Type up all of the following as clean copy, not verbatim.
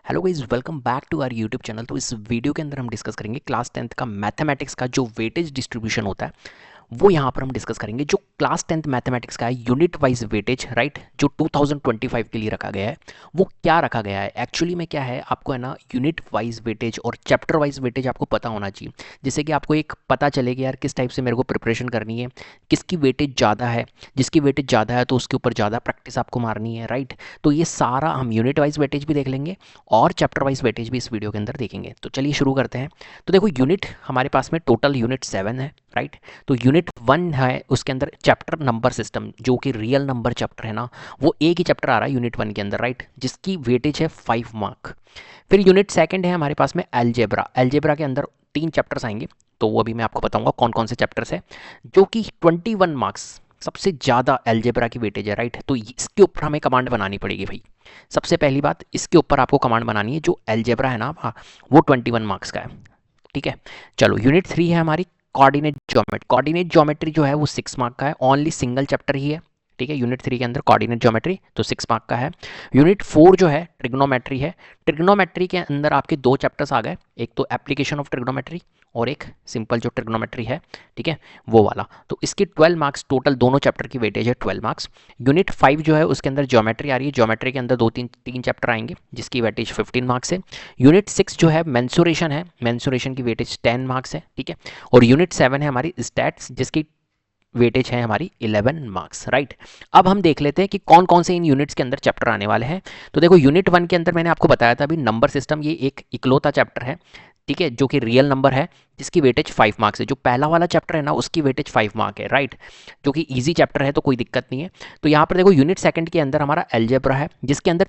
Hello guys, welcome back to our YouTube channel. तो इस video के अंदर हम डिस्कस करेंगे क्लास 10th का मैथमेटिक्स का जो वेटेज डिस्ट्रीब्यूशन होता है वो यहाँ पर हम डिस्कस करेंगे। जो क्लास 10th मैथमेटिक्स का है यूनिट वाइज वेटेज, राइट, जो 2025 के लिए रखा गया है वो क्या रखा गया है एक्चुअली में क्या है, आपको है ना यूनिट वाइज वेटेज और चैप्टर वाइज वेटेज आपको पता होना चाहिए, जिससे कि आपको एक पता चले कि यार किस टाइप से मेरे को प्रिपरेशन करनी है, किसकी वेटेज ज़्यादा है। जिसकी वेटेज ज़्यादा है तो उसके ऊपर ज़्यादा प्रैक्टिस आपको मारनी है, राइट। तो ये सारा हम यूनिट वाइज वेटेज भी देख लेंगे और चैप्टर वाइज वेटेज भी इस वीडियो के अंदर देखेंगे। तो चलिए शुरू करते हैं। तो देखो, यूनिट हमारे पास में टोटल यूनिट 7 है, राइट। तो यूनिट 1 है, उसके अंदर चैप्टर नंबर सिस्टम जो कि रियल नंबर चैप्टर है ना, वो एक ही चैप्टर आ रहा है यूनिट 1 के अंदर, राइट, जिसकी वेटेज है 5 मार्क। फिर यूनिट सेकंड है हमारे पास में एलजेब्रा। एलजेब्रा के अंदर 3 चैप्टर्स आएंगे, तो वो अभी मैं आपको बताऊंगा कौन कौन से चैप्टर्स है, जो कि 21 मार्क्स, सबसे ज़्यादा एलजेब्रा की वेटेज है, राइट। तो इसके ऊपर हमें कमांड बनानी पड़ेगी भाई। सबसे पहली बात, इसके ऊपर आपको कमांड बनानी है। जो एलजेब्रा है ना, हाँ, वो 21 मार्क्स का है, ठीक है। चलो, यूनिट 3 है हमारी कोऑर्डिनेट ज्योमेट्री। कोऑर्डिनेट ज्योमेट्री जो है वो 6 मार्क का है, ओनली सिंगल चैप्टर ही है, ठीक है। यूनिट 3 के अंदर कोऑर्डिनेट ज्योमेट्री तो 6 मार्क का है। यूनिट 4 जो है ट्रिग्नोमेट्री है। ट्रिग्नोमेट्री के अंदर आपके 2 चैप्टर्स आ गए, एक तो एप्लीकेशन ऑफ ट्रिग्नोमेट्री और एक सिंपल जो ट्रिग्नोमेट्री है, ठीक है, वो वाला। तो इसके 12 मार्क्स टोटल, दोनों चैप्टर की वेटेज है 12 मार्क्स। यूनिट 5 जो है उसके अंदर ज्योमेट्री आ रही है। ज्योमेट्री के अंदर 2-3 चैप्टर आएंगे जिसकी वेटेज 15 मार्क्स है। यूनिट 6 जो है मेंसुरेशन है, मेंसुरेशन की वेटेज 10 मार्क्स है, ठीक है। और यूनिट 7 है हमारी स्टैट्स, जिसकी वेटेज है हमारी 11 मार्क्स, राइट। अब हम देख लेते हैं कि कौन कौन से इन यूनिट्स के अंदर चैप्टर आने वाले हैं। तो देखो, यूनिट 1 के अंदर मैंने आपको बताया था अभी, नंबर सिस्टम, ये एक इकलौता चैप्टर है, ठीक है, जो कि रियल नंबर है, जिसकी वेटेज 5 मार्क्स है। जो पहला वाला चैप्टर है ना, उसकी वेटेज 5 मार्क है, राइट, जो कि इजी चैप्टर है, तो कोई दिक्कत नहीं है। तो यहाँ पर देखो, यूनिट सेकंड के अंदर हमारा एलजेब्रा है, जिसके अंदर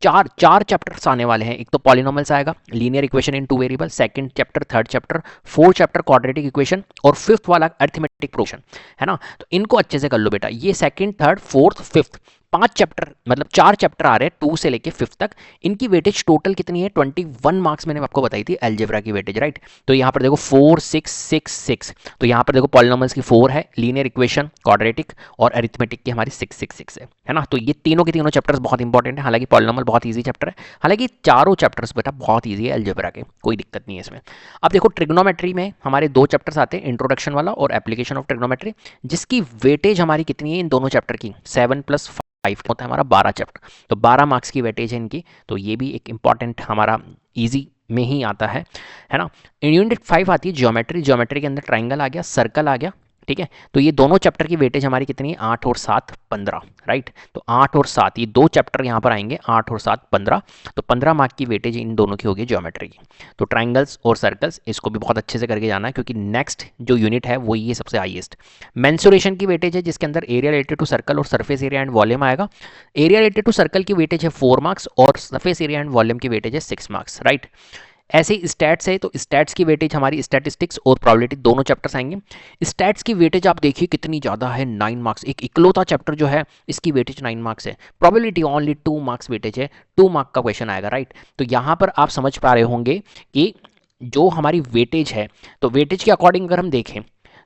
चार चैप्टर्स आने वाले हैं। एक तो पॉलिनोमियल्स आएगा, linear equation in 2 variable, second chapter, third chapter, fourth chapter quadratic equation और फिफ्थ वाला अरिथमेटिक प्रोग्रेशन, है ना। तो इनको अच्छे से कर लो बेटा। ये second, third, fourth, fifth, 5 chapter, मतलब 4 चैप्टर आ रहे हैं 2 से लेके 5 तक। इनकी वेटेज टोटल कितनी है? 21 मार्क्स मैंने आपको बताई थी एलजेब्रा की वेटेज, राइट। तो यहाँ पर देखो 4 6 6 6। तो यहाँ पर देखो पॉलिनोमियल्स की 4 है, लीनियर इक्वेशन, क्वाड्रेटिक और अरिथमेटिक की हमारी 6 6 6 है ना। तो ये तीनों के तीनों चैप्टर्स बहुत इंपॉर्टेंट है। हालांकि पॉलिनोमियल बहुत ईजी चैप्टर है, हालांकि चारों चैप्टर्स बेटा बहुत ईजी है एलजेब्रा के, कोई दिक्कत नहीं है इसमें। अब देखो, ट्रिग्नोमेट्री में हमारे 2 चैप्टर्स आते हैं, इंट्रोडक्शन वाला और एप्लीकेशन ऑफ ट्रिग्नोमेट्री, जिसकी वेटेज हमारी कितनी है इन दोनों चैप्टर की? 7 + 5 होता है हमारा 12 चैप्टर, तो 12 मार्क्स की वेटेज है इनकी। तो ये भी एक इंपॉर्टेंट हमारा इजी में ही आता है ना। यूनिट 5 आती है ज्योमेट्री। ज्योमेट्री के अंदर ट्राइंगल आ गया, सर्कल आ गया, ठीक है। तो ये दोनों चैप्टर की वेटेज हमारी कितनी है? 8 और 7 15, राइट। तो 8 और 7 ये 2 चैप्टर यहाँ पर आएंगे, 8 और 7 15। तो 15 मार्क की वेटेज इन दोनों की होगी ज्योमेट्री की। तो ट्राइंगल्स और सर्कल्स, इसको भी बहुत अच्छे से करके जाना है, क्योंकि नेक्स्ट जो यूनिट है वो ये सबसे हाईएस्ट। मेंसुरेशन की वेटेज है, जिसके अंदर एरिया रिलेटेड टू सर्कल और सरफेस एरिया एंड वॉल्यूम आएगा। एरिया रिलेटेड टू सर्कल की वेटेज है 4 मार्क्स और सरफेस एरिया एंड वॉल्यूम की वेटेज है 6 मार्क्स, राइट। ऐसे ही स्टैट्स है, तो स्टैट्स की वेटेज हमारी स्टैटिस्टिक्स और प्रोबेबिलिटी दोनों चैप्टर्स आएंगे। स्टैट्स की वेटेज आप देखिए कितनी ज़्यादा है, 9 मार्क्स। एक इकलौता चैप्टर जो है इसकी वेटेज 9 मार्क्स है। प्रोबेबिलिटी ओनली 2 मार्क्स वेटेज है, 2 मार्क का क्वेश्चन आएगा, राइट। तो यहाँ पर आप समझ पा रहे होंगे कि जो हमारी वेटेज है, तो वेटेज के अकॉर्डिंग अगर हम देखें,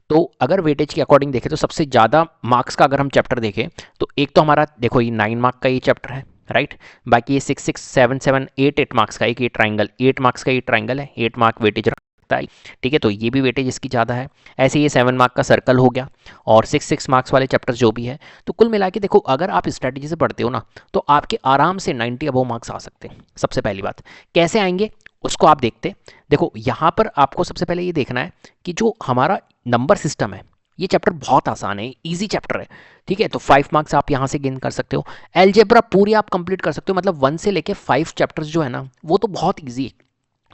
तो अगर वेटेज के अकॉर्डिंग देखें तो सबसे ज़्यादा मार्क्स का अगर हम चैप्टर देखें, तो एक तो हमारा देखो ये 9 मार्क का ये चैप्टर है, राइट। बाकी ये 6 6 7 7 8 8 मार्क्स का एक ये ट्राइंगल, 8 मार्क्स का ये ट्राइंगल है, 8 मार्क वेटेज रखता है, ठीक है। तो ये भी वेटेज इसकी ज़्यादा है। ऐसे ये 7 मार्क का सर्कल हो गया और 6 6 मार्क्स वाले चैप्टर्स जो भी है। तो कुल मिला के देखो, अगर आप स्ट्रैटेजी से पढ़ते हो ना, तो आपके आराम से 90 अबव मार्क्स आ सकते हैं। सबसे पहली बात कैसे आएंगे उसको आप देखते। देखो, यहाँ पर आपको सबसे पहले ये देखना है कि जो हमारा नंबर सिस्टम है, ये चैप्टर बहुत आसान है, इजी चैप्टर है, ठीक है। तो 5 मार्क्स आप यहाँ से गेन कर सकते हो। एलजेब्रा पूरी आप कंप्लीट कर सकते हो, मतलब 1 से लेके 5 चैप्टर्स जो है ना, वो तो बहुत इजी है।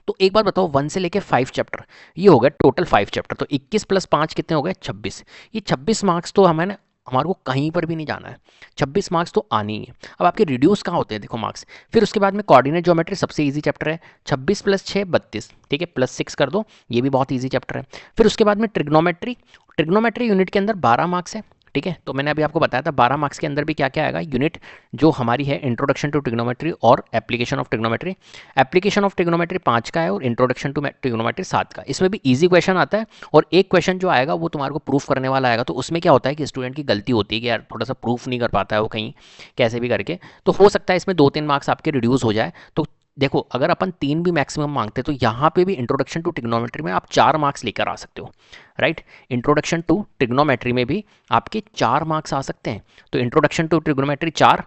तो एक बात बताओ, 1 से लेके 5 चैप्टर, ये हो गया टोटल 5 चैप्टर, तो 21 + 5 कितने हो गए? 26। ये 26 मार्क्स तो हमें हमारे को कहीं पर भी नहीं जाना है, 26 मार्क्स तो आनी ही है। अब आपके रिड्यूस कहाँ होते हैं देखो मार्क्स। फिर उसके बाद में कोऑर्डिनेट ज्योमेट्री सबसे इजी चैप्टर है, 26 + 6 32, ठीक है, +6 कर दो, ये भी बहुत इजी चैप्टर है। फिर उसके बाद में ट्रिग्नोमेट्री, ट्रिग्नोमेट्री यूनिट के अंदर 12 मार्क्स है, ठीक है। तो मैंने अभी आपको बताया था 12 मार्क्स के अंदर भी क्या क्या आएगा। यूनिट जो हमारी है इंट्रोडक्शन टू ट्रिग्नोमेट्री और application of trigonometry. Application of trigonometry 5 का है और इंट्रोडक्शन टू ट्रिग्नोमेट्री 7 का। इसमें भी इजी क्वेश्चन आता है और एक क्वेश्चन जो आएगा वो तुम्हारे को प्रूफ करने वाला आएगा। तो उसमें क्या होता है कि स्टूडेंट की गलती होती है कि यार थोड़ा सा प्रूफ नहीं कर पाता है वो कहीं कैसे भी करके, तो हो सकता है इसमें 2-3 मार्क्स आपके रिड्यूस हो जाए। तो देखो अगर अपन 3 भी मैक्सिमम मांगते तो यहाँ पे भी इंट्रोडक्शन टू ट्रिग्नोमेट्री में आप 4 मार्क्स लेकर आ सकते हो, राइट। इंट्रोडक्शन टू ट्रिग्नोमेट्री में भी आपके 4 मार्क्स आ सकते हैं। तो introduction to trigonometry 4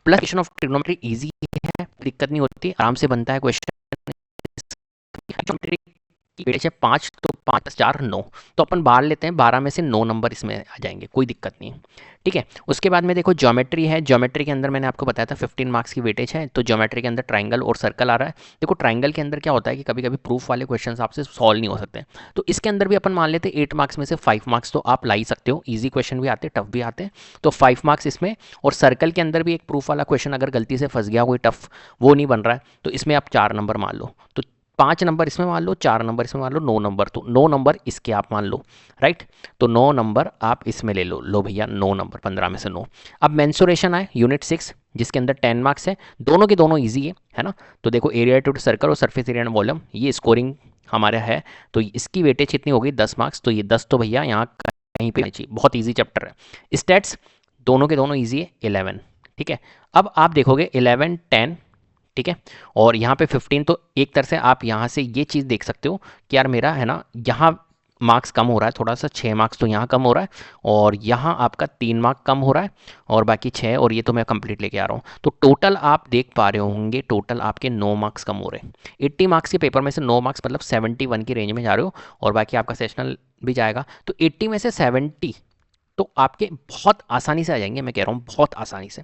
plus question of trigonometry easy है, दिक्कत नहीं होती, आराम से बनता है क्वेश्चन। की वेटेज है 5, तो 5 + 4 9, तो अपन बाहर लेते हैं, 12 में से 9 नंबर इसमें आ जाएंगे, कोई दिक्कत नहीं। ठीक है, उसके बाद में देखो ज्योमेट्री है। ज्योमेट्री के अंदर मैंने आपको बताया था 15 मार्क्स की वेटेज है। तो ज्योमेट्री के अंदर ट्राइंगल और सर्कल आ रहा है। देखो ट्राइंगल के अंदर क्या होता है कि कभी कभी प्रूफ वाले क्वेश्चन आपसे सॉल्व नहीं हो सकते, तो इसके अंदर भी अपन मान लेते हैं 8 मार्क्स में से 5 मार्क्स तो आप ला ही सकते हो। ईजी क्वेश्चन भी आते हैं, टफ भी आते हैं, तो 5 मार्क्स इसमें। और सर्कल के अंदर भी एक प्रूफ वाला क्वेश्चन अगर गलती से फंस गया, कोई टफ वो नहीं बन रहा है, तो इसमें आप 4 नंबर मान लो। तो 5 नंबर इसमें मान लो, 4 नंबर इसमें मान लो, 9 नंबर, तो 9 नंबर इसके आप मान लो, राइट। तो 9 नंबर आप इसमें ले लो, लो भैया 9 नंबर, 15 में से 9। अब मेंसुरेशन आए यूनिट 6, जिसके अंदर 10 मार्क्स है, दोनों के दोनों ईजी है ना। तो देखो एरिया टू सर्कल और सरफेस एरिया एंड वॉल्यूम, ये स्कोरिंग हमारा है, तो इसकी वेटेज कितनी होगी 10 मार्क्स, तो ये 10 तो भैया यहाँ कहीं पे चाहिए, बहुत ईजी चैप्टर है। स्टैट्स दोनों के दोनों ईजी है, 11, ठीक है। अब आप देखोगे 11 10, ठीक है, और यहाँ पे 15, तो एक तरह से आप यहाँ से ये चीज़ देख सकते हो कि यार मेरा है ना यहाँ मार्क्स कम हो रहा है थोड़ा सा, 6 मार्क्स तो यहाँ कम हो रहा है, और यहाँ आपका 3 मार्क कम हो रहा है, और बाकी 6, और ये तो मैं कंप्लीट लेके आ रहा हूँ। तो टोटल आप देख पा रहे होंगे, टोटल आपके 9 मार्क्स कम हो रहे हैं। 80 मार्क्स के पेपर में से 9 मार्क्स मतलब 71 की रेंज में जा रहे हो, और बाकी आपका सेशनल भी जाएगा, तो 80 में से 70 तो आपके बहुत आसानी से आ जाएंगे, मैं कह रहा हूँ बहुत आसानी से,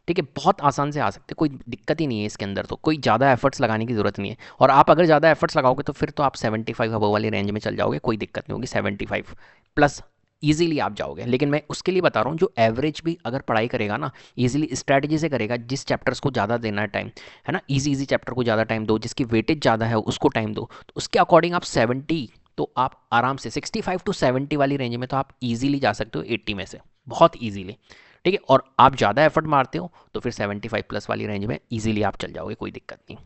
ठीक है, बहुत आसान से आ सकते, कोई दिक्कत ही नहीं है इसके अंदर, तो कोई ज़्यादा एफर्ट्स लगाने की ज़रूरत नहीं है। और आप अगर ज़्यादा एफर्ट्स लगाओगे तो फिर तो आप 75 अबव वाली रेंज में चल जाओगे, कोई दिक्कत नहीं होगी, 75 प्लस ईजिली आप जाओगे। लेकिन मैं उसके लिए बता रहा हूँ, जो एवरेज भी अगर पढ़ाई करेगा ना, ईजिली स्ट्रैटेजी से करेगा, जिस चैप्टर्स को ज़्यादा देना है टाइम, है ना, ईजी चैप्टर को ज़्यादा टाइम दो, जिसकी वेटेज ज़्यादा है उसको टाइम दो, तो उसके अकॉर्डिंग आप 70, तो आप आराम से 65 to 70 वाली रेंज में तो आप ईजिली जा सकते हो 80 में से, बहुत ईजिली, ठीक है। और आप ज़्यादा एफर्ट मारते हो तो फिर 75 प्लस वाली रेंज में इजीली आप चल जाओगे, कोई दिक्कत नहीं,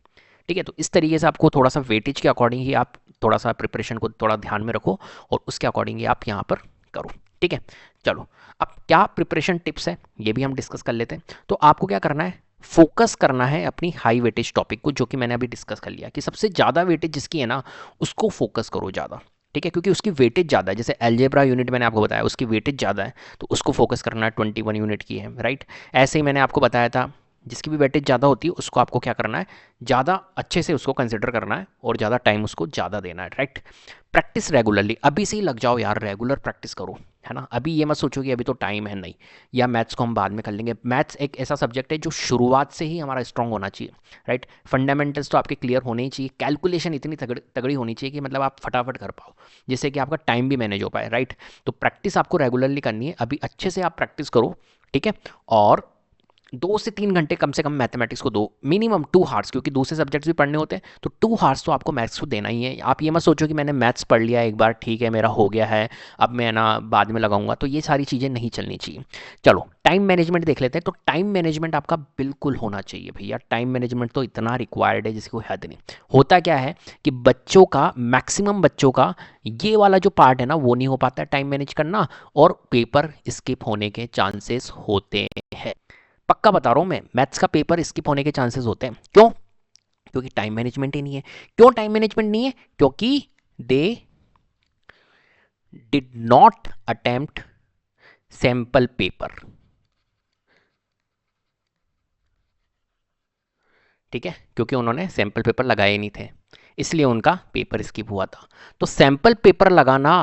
ठीक है। तो इस तरीके से आपको थोड़ा सा वेटेज के अकॉर्डिंग ही आप थोड़ा सा प्रिपरेशन को थोड़ा ध्यान में रखो, और उसके अकॉर्डिंग ही आप यहाँ पर करो, ठीक है। चलो अब क्या प्रिपरेशन टिप्स है ये भी हम डिस्कस कर लेते हैं। तो आपको क्या करना है, फोकस करना है अपनी हाई वेटेज टॉपिक को, जो कि मैंने अभी डिस्कस कर लिया कि सबसे ज़्यादा वेटेज जिसकी है ना उसको फोकस करो ज़्यादा, ठीक है, क्योंकि उसकी वेटेज ज़्यादा है। जैसे एल्जेब्रा यूनिट मैंने आपको बताया उसकी वेटेज ज़्यादा है, तो उसको फोकस करना है, 21 यूनिट की है, राइट। ऐसे ही मैंने आपको बताया था जिसकी भी वेटेज ज़्यादा होती है उसको आपको क्या करना है, ज़्यादा अच्छे से उसको कंसिडर करना है, और ज़्यादा टाइम उसको ज़्यादा देना है, राइट। प्रैक्टिस रेगुलरली, अभी से ही लग जाओ यार, रेगुलर प्रैक्टिस करो, है ना। अभी ये मत सोचो कि अभी तो टाइम है, नहीं, या मैथ्स को हम बाद में कर लेंगे। मैथ्स एक ऐसा सब्जेक्ट है जो शुरुआत से ही हमारा स्ट्रांग होना चाहिए, राइट। फंडामेंटल्स तो आपके क्लियर होने ही चाहिए, कैलकुलेशन इतनी तगड़ी होनी चाहिए कि मतलब आप फटाफट कर पाओ, जिससे कि आपका टाइम भी मैनेज हो पाए, राइट। तो प्रैक्टिस आपको रेगुलरली करनी है, अभी अच्छे से आप प्रैक्टिस करो, ठीक है। और 2 से 3 घंटे कम से कम मैथमेटिक्स को दो, मिनिमम 2 हार्स, क्योंकि दूसरे सब्जेक्ट्स भी पढ़ने होते हैं, तो 2 हार्स तो आपको मैथ्स को देना ही है। आप ये मत सोचो कि मैंने मैथ्स पढ़ लिया एक बार, ठीक है मेरा हो गया है, अब मैं ना बाद में लगाऊंगा, तो ये सारी चीज़ें नहीं चलनी चाहिए। चलो टाइम मैनेजमेंट देख लेते हैं। तो टाइम मैनेजमेंट आपका बिल्कुल होना चाहिए भैया, टाइम मैनेजमेंट तो इतना रिक्वायर्ड है जिसकी कोई हद नहीं। होता क्या है कि बच्चों का, मैक्सिमम बच्चों का ये वाला जो पार्ट है ना वो नहीं हो पाता है टाइम मैनेज करना, और पेपर स्किप होने के चांसेस होते हैं। पक्का बता रहा हूं मैं, मैथ्स का पेपर स्किप होने के चांसेस होते हैं। क्यों? क्योंकि टाइम मैनेजमेंट ही नहीं है। क्यों टाइम मैनेजमेंट नहीं है? क्योंकि they did not attempt sample paper, ठीक है, क्योंकि उन्होंने सैंपल पेपर लगाए ही नहीं थे, इसलिए उनका पेपर स्किप हुआ था। तो सैंपल पेपर लगाना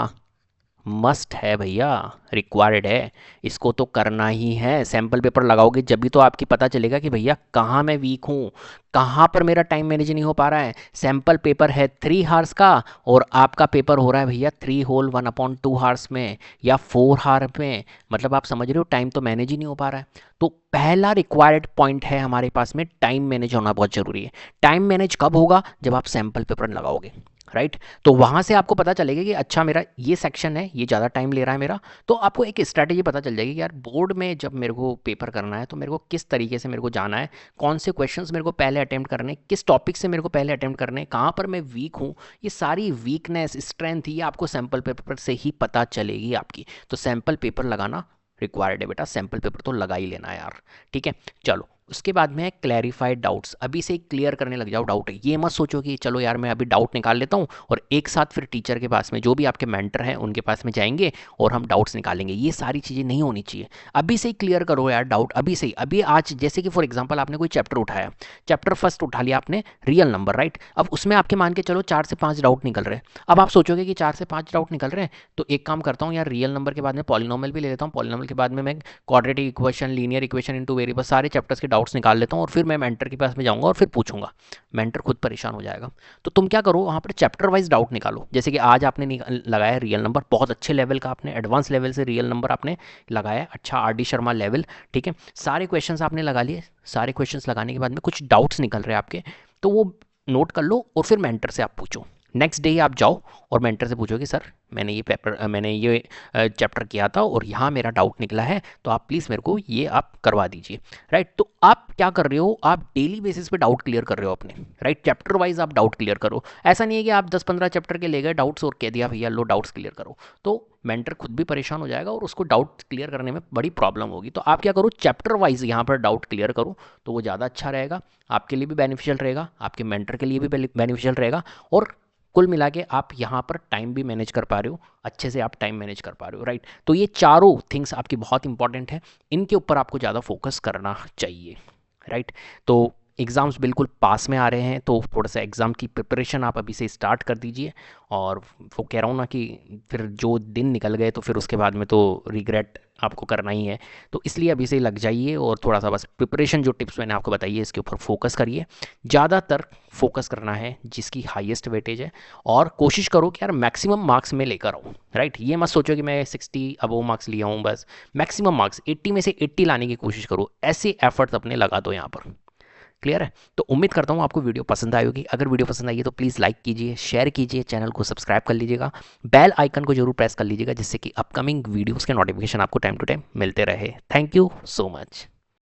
मस्ट है भैया, रिक्वायर्ड है, इसको तो करना ही है। सैम्पल पेपर लगाओगे जब भी तो आपकी पता चलेगा कि भैया कहाँ मैं वीक हूँ, कहाँ पर मेरा टाइम मैनेज नहीं हो पा रहा है। सैम्पल पेपर है 3 हार्स का, और आपका पेपर हो रहा है भैया 3 होल 1/2 हार्स में, या 4 हार में, मतलब आप समझ रहे हो टाइम तो मैनेज ही नहीं हो पा रहा है। तो पहला रिक्वायर्ड पॉइंट है हमारे पास में, टाइम मैनेज होना बहुत ज़रूरी है। टाइम मैनेज कब होगा? जब आप सैम्पल पेपर लगाओगे, राइट। तो वहाँ से आपको पता चलेगा कि अच्छा मेरा ये सेक्शन है, ये ज़्यादा टाइम ले रहा है मेरा, तो आपको एक स्ट्रैटेजी पता चल जाएगी कि यार बोर्ड में जब मेरे को पेपर करना है तो मेरे को किस तरीके से मेरे को जाना है, कौन से क्वेश्चंस मेरे को पहले अटेम्प्ट करने हैं, किस टॉपिक से मेरे को पहले अटेम्प्ट करने हैं, कहाँ पर मैं वीक हूँ। ये सारी वीकनेस, स्ट्रेंथ ये आपको सैम्पल पेपर से ही पता चलेगी आपकी। तो सैम्पल पेपर लगाना रिक्वायर्ड है बेटा, सैम्पल पेपर तो लगा ही लेना है यार, ठीक है। चलो उसके बाद में है क्लैरिफाइड डाउट्स। अभी से क्लियर करने लग जाओ डाउट। ये मत सोचो कि चलो यार मैं अभी डाउट निकाल लेता हूँ और एक साथ फिर टीचर के पास में, जो भी आपके मेंटर हैं उनके पास में जाएंगे और हम डाउट्स निकालेंगे। ये सारी चीज़ें नहीं होनी चाहिए। अभी से ही क्लियर करो यार डाउट, अभी से ही। अभी आज जैसे कि फॉर एग्जाम्पल आपने कोई चैप्टर उठाया, चैप्टर फर्स्ट उठा लिया आपने, रियल नंबर, राइट। अब उसमें आपके मान के चलो 4 से 5 डाउट निकल रहे हैं। अब आप सोचोगे कि 4 से 5 डाउट निकल रहे हैं तो एक काम करता हूँ यार, रियल नंबर के बाद में पॉलिनोमियल भी ले लेता हूँ, पॉलिनोमियल के बाद में मैं quadratic equation, linear equation into variable, सारे चैप्टर्स के डाउट्स निकाल लेता हूँ और फिर मैं मेंटर के पास में जाऊँगा और फिर पूछूंगा। मेंटर खुद परेशान हो जाएगा। तो तुम क्या करो, वहाँ पर चैप्टर वाइज डाउट निकालो। जैसे कि आज आपने लगाया रियल नंबर, बहुत अच्छे लेवल का आपने, एडवांस लेवल से रियल नंबर आपने लगाया, अच्छा आर डी शर्मा लेवल, ठीक है। सारे क्वेश्चंस आपने लगा लिए। सारे क्वेश्चंस लगाने के बाद में कुछ डाउट्स निकल रहे हैं आपके, तो वो नोट कर लो और फिर मेंटर से आप पूछो। नेक्स्ट डे आप जाओ और मेंटर से पूछो कि सर मैंने ये चैप्टर किया था और यहाँ मेरा डाउट निकला है, तो आप प्लीज़ मेरे को ये आप करवा दीजिए, राइट। तो आप क्या कर रहे हो, आप डेली बेसिस पे डाउट क्लियर कर रहे हो अपने, राइट। चैप्टर वाइज आप डाउट क्लियर करो। ऐसा नहीं है कि आप 10-15 चैप्टर के ले गए डाउट्स और कह दिया भैया लो डाउट्स क्लियर करो, तो मेंटर खुद भी परेशान हो जाएगा और उसको डाउट क्लियर करने में बड़ी प्रॉब्लम होगी। तो आप क्या करो, चैप्टर वाइज यहाँ पर डाउट क्लियर करो, तो वो ज़्यादा अच्छा रहेगा, आपके लिए भी बेनिफिशियल रहेगा, आपके मेंटर के लिए भी बेनिफिशियल रहेगा, और कुल मिला के आप यहाँ पर टाइम भी मैनेज कर पा रहे हो, अच्छे से आप टाइम मैनेज कर पा रहे हो, राइट। तो ये चारों थिंग्स आपकी बहुत इंपॉर्टेंट है, इनके ऊपर आपको ज़्यादा फोकस करना चाहिए, राइट। तो एग्ज़ाम्स बिल्कुल पास में आ रहे हैं, तो थोड़ा सा एग्ज़ाम की प्रिपरेशन आप अभी से स्टार्ट कर दीजिए। और वो कह रहा हूँ ना कि फिर जो दिन निकल गए तो फिर उसके बाद में तो रिग्रेट आपको करना ही है, तो इसलिए अभी से लग जाइए और थोड़ा सा बस प्रिपरेशन, जो टिप्स मैंने आपको बताई है इसके ऊपर फोकस करिए। ज़्यादातर फोकस करना है जिसकी हाईएस्ट वेटेज है, और कोशिश करो कि यार मैक्सिमम मार्क्स में लेकर आऊँ, राइट। ये मत सोचो कि मैं 60 अबव मार्क्स लिया हूँ, बस मैक्सिमम मार्क्स 80 में से 80 लाने की कोशिश करो। ऐसे एफर्ट्स अपने लगा दो यहाँ पर। क्लियर है। तो उम्मीद करता हूँ आपको वीडियो पसंद आई होगी। अगर वीडियो पसंद आई है तो प्लीज़ लाइक कीजिए, शेयर कीजिए, चैनल को सब्सक्राइब कर लीजिएगा, बेल आइकन को जरूर प्रेस कर लीजिएगा, जिससे कि अपकमिंग वीडियोस के नोटिफिकेशन आपको टाइम टू टाइम मिलते रहे। Thank you so much.